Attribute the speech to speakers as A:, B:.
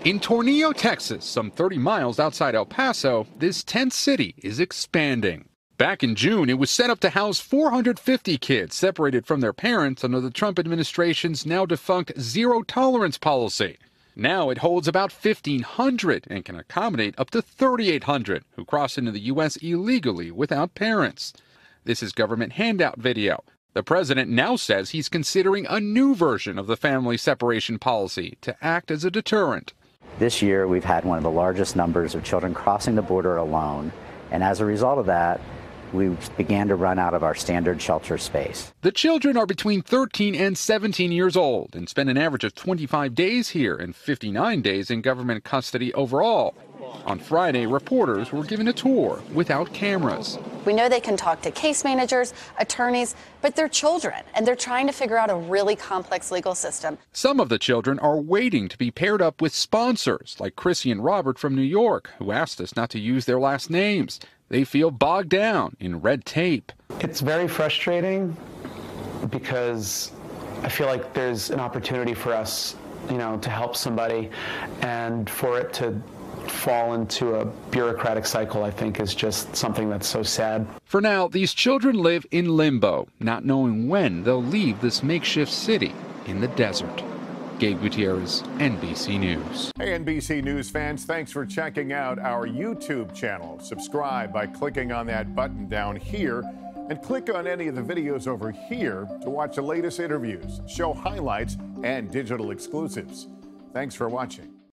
A: In Tornillo, Texas, some 30 miles outside El Paso, this tent city is expanding. Back in June, it was set up to house 450 kids separated from their parents under the Trump administration's now defunct zero-tolerance policy. Now it holds about 1,500 and can accommodate up to 3,800 who cross into the U.S. illegally without parents. This is government handout video. The president now says he's considering a new version of the family separation policy to act as a deterrent.
B: This year, we've had one of the largest numbers of children crossing the border alone, and as a result of that, we began to run out of our standard shelter space.
A: The children are between 13 and 17 years old and spend an average of 25 days here and 59 days in government custody overall. On Friday, reporters were given a tour without cameras.
C: We know they can talk to case managers, attorneys, but they're children, and they're trying to figure out a really complex legal system.
A: Some of the children are waiting to be paired up with sponsors, like Chrissy and Robert from New York, who asked us not to use their last names. They feel bogged down in red tape.
D: It's very frustrating because I feel like there's an opportunity for us, to help somebody, and for it to fall into a bureaucratic cycle, I think, is just something that's so sad.
A: For now, these children live in limbo, not knowing when they'll leave this makeshift city in the desert. Gabe Gutierrez, NBC News.
E: Hey, NBC News fans, thanks for checking out our YouTube channel. Subscribe by clicking on that button down here and click on any of the videos over here to watch the latest interviews, show highlights, and digital exclusives. Thanks for watching.